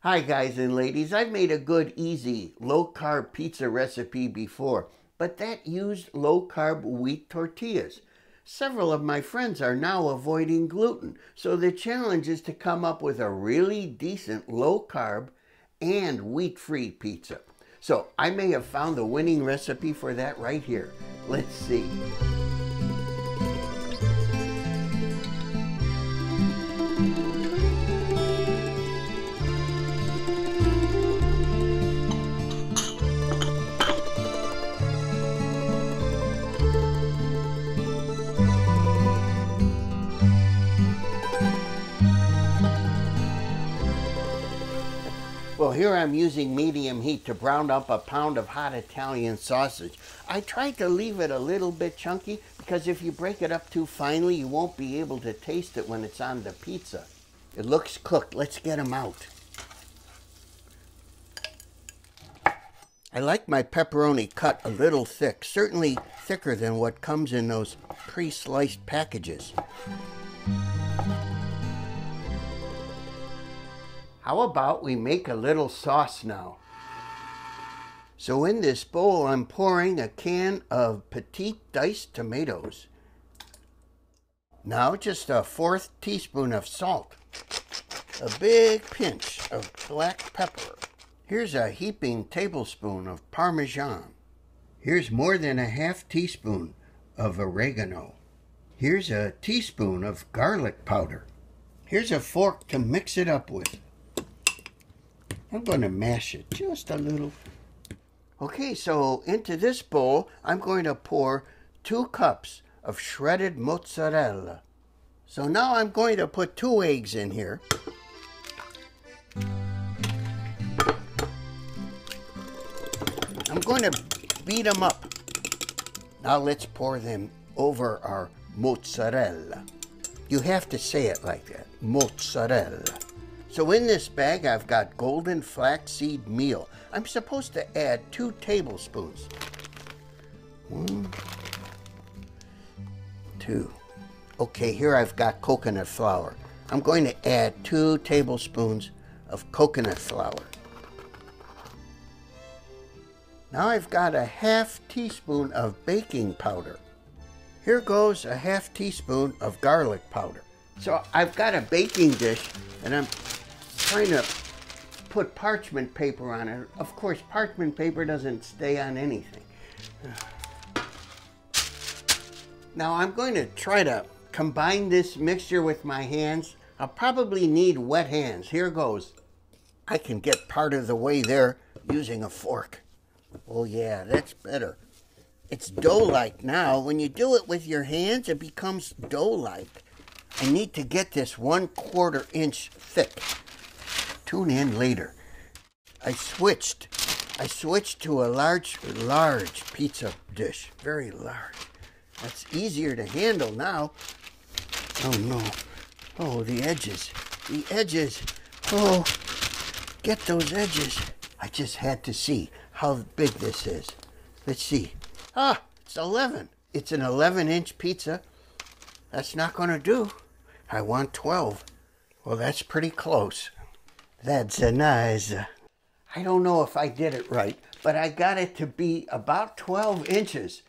Hi guys and ladies, I've made a good, easy, low-carb pizza recipe before, but that used low-carb wheat tortillas. Several of my friends are now avoiding gluten, so the challenge is to come up with a really decent low-carb and wheat-free pizza. So I may have found the winning recipe for that right here. Let's see. Well, here I'm using medium heat to brown up a pound of hot Italian sausage. I tried to leave it a little bit chunky because if you break it up too finely, you won't be able to taste it when it's on the pizza. It looks cooked. Let's get them out. I like my pepperoni cut a little thick, certainly thicker than what comes in those pre-sliced packages. How about we make a little sauce now? So in this bowl, I'm pouring a can of Preheat diced tomatoes. Now just a 1/4 teaspoon of salt, a big pinch of black pepper. Here's a heaping tablespoon of Parmesan. Here's more than a 1/2 teaspoon of oregano. Here's a teaspoon of garlic powder. Here's a fork to mix it up with. I'm going to mash it just a little. Okay, so into this bowl, I'm going to pour 2 cups of shredded mozzarella. So now I'm going to put 2 eggs in here. I'm going to beat them up. Now let's pour them over our mozzarella. You have to say it like that, mozzarella. So in this bag, I've got golden flaxseed meal. I'm supposed to add 2 tablespoons. 1, 2. Okay, here I've got coconut flour. I'm going to add 2 tablespoons of coconut flour. Now I've got a 1/2 teaspoon of baking powder. Here goes a 1/2 teaspoon of garlic powder. So I've got a baking dish and I'm trying to put parchment paper on it. Of course, parchment paper doesn't stay on anything. Now I'm going to try to combine this mixture with my hands. I'll probably need wet hands. Here goes. I can get part of the way there using a fork. Oh yeah, that's better. It's dough-like now. When you do it with your hands, it becomes dough-like. I need to get this 1/4 inch thick. Tune in later. I switched to a large pizza dish, very large. That's easier to handle now. Oh no, oh the edges, oh, get those edges. I just had to see how big this is. Let's see, it's 11. It's an 11-inch pizza. That's not gonna do. I want 12. Well, that's pretty close. That's a nice. I don't know if I did it right, but I got it to be about 12 inches.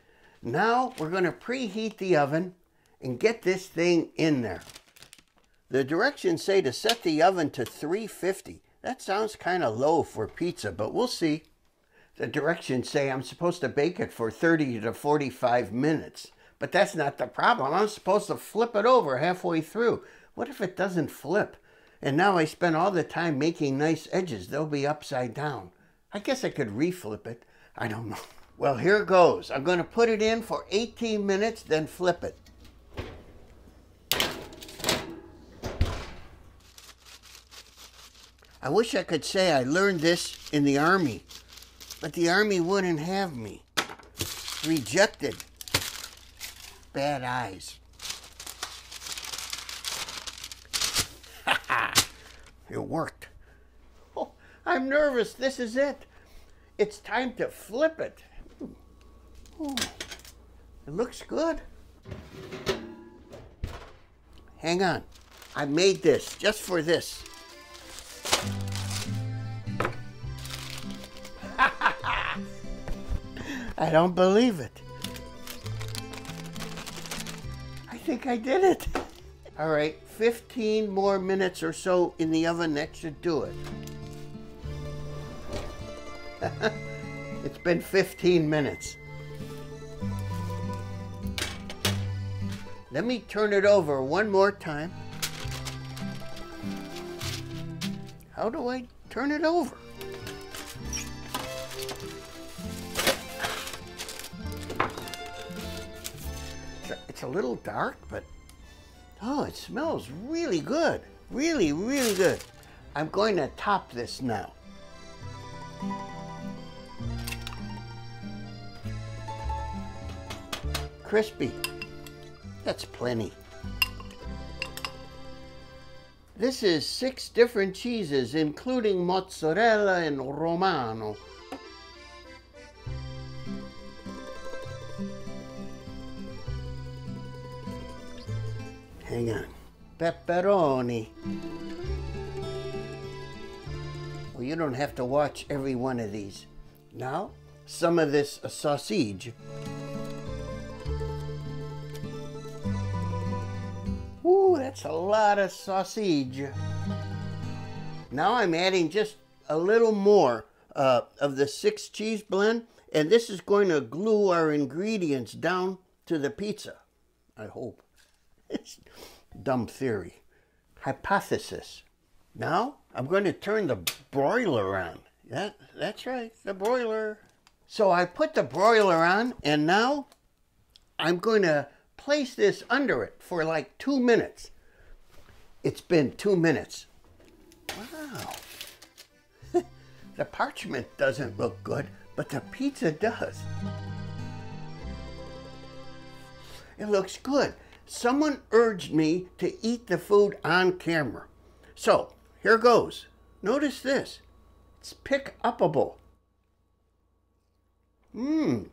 Now we're going to preheat the oven and get this thing in there. The directions say to set the oven to 350. That sounds kind of low for pizza, but we'll see. The directions say I'm supposed to bake it for 30 to 45 minutes. But that's not the problem. I'm supposed to flip it over halfway through. What if it doesn't flip? And now I spent all the time making nice edges. They'll be upside down. I guess I could reflip it. I don't know. Well, here goes. I'm going to put it in for 18 minutes, then flip it. I wish I could say I learned this in the Army, but the Army wouldn't have me. Rejected. Bad eyes. It worked. Oh, I'm nervous. This is it. It's time to flip it. Oh, it looks good. Hang on. I made this just for this. I don't believe it. I think I did it. All right, 15 more minutes or so in the oven, that should do it. It's been 15 minutes. Let me turn it over one more time. How do I turn it over? It's a little dark, but oh, it smells really good. Really, really good. I'm going to top this now. Crispy. That's plenty. This is 6 different cheeses, including mozzarella and romano. Hang on. Pepperoni. Well, you don't have to watch every one of these. Now, some of this sausage. Ooh, that's a lot of sausage. Now I'm adding just a little more of the 6 cheese blend, and this is going to glue our ingredients down to the pizza. I hope. It's dumb theory. Hypothesis. Now I'm going to turn the broiler on. That's right, the broiler. So I put the broiler on, and now I'm going to place this under it for like 2 minutes. It's been 2 minutes. Wow. The parchment doesn't look good, but the pizza does. It looks good. Someone urged me to eat the food on camera. So, here goes. Notice this. It's pick-upable. The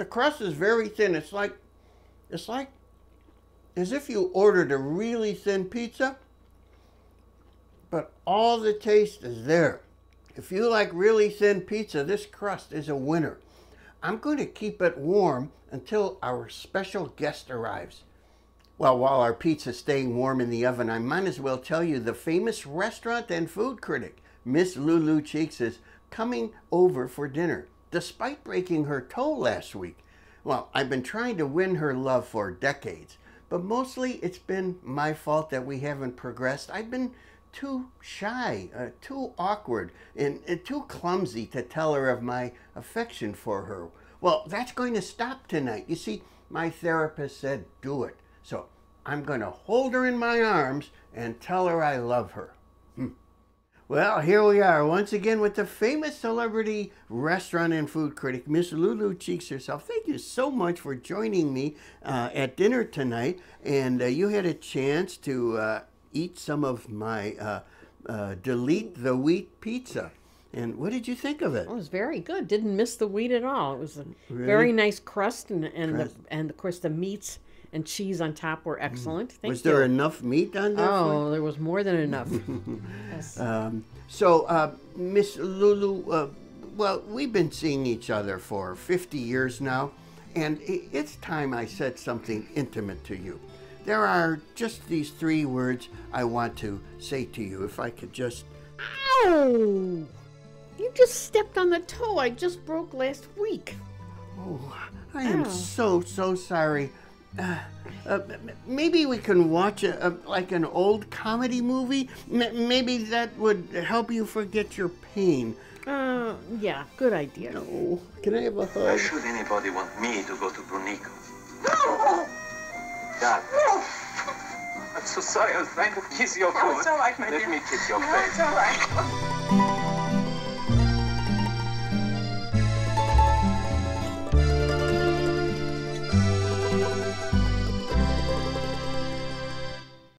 crust is very thin. It's like as if you ordered a really thin pizza, but all the taste is there. If you like really thin pizza, this crust is a winner. I'm going to keep it warm until our special guest arrives. Well, while our pizza's staying warm in the oven, I might as well tell you the famous restaurant and food critic, Miss Lulu Cheeks, is coming over for dinner, despite breaking her toe last week. Well, I've been trying to win her love for decades, but mostly it's been my fault that we haven't progressed. I've been too shy, too awkward, and too clumsy to tell her of my affection for her. Well, that's going to stop tonight. You see, my therapist said do it. So I'm going to hold her in my arms and tell her I love her. Well, here we are once again with the famous celebrity restaurant and food critic, Miss Lulu Cheeks herself. Thank you so much for joining me at dinner tonight. And you had a chance to eat some of my Delete the Wheat pizza. And what did you think of it? It was very good. Didn't miss the wheat at all. It was a very nice crust, and of course the meats and cheese on top were excellent. Thank you. Was there enough meat on there? Oh, there was more than enough. Yes. So, Miss Lulu, well, we've been seeing each other for 50 years now, and it's time I said something intimate to you. There are just these 3 words I want to say to you, if I could just... Ow! You just stepped on the toe I just broke last week. Oh, I am so sorry. Maybe we can watch like an old comedy movie. Maybe that would help you forget your pain. Yeah, good idea. No, can I have a hug? Why should anybody want me to go to Brunico? No! Dad. No! I'm so sorry, I was trying to kiss your foot. No, it's all right, my dear. Let me kiss your No, face. it's all right.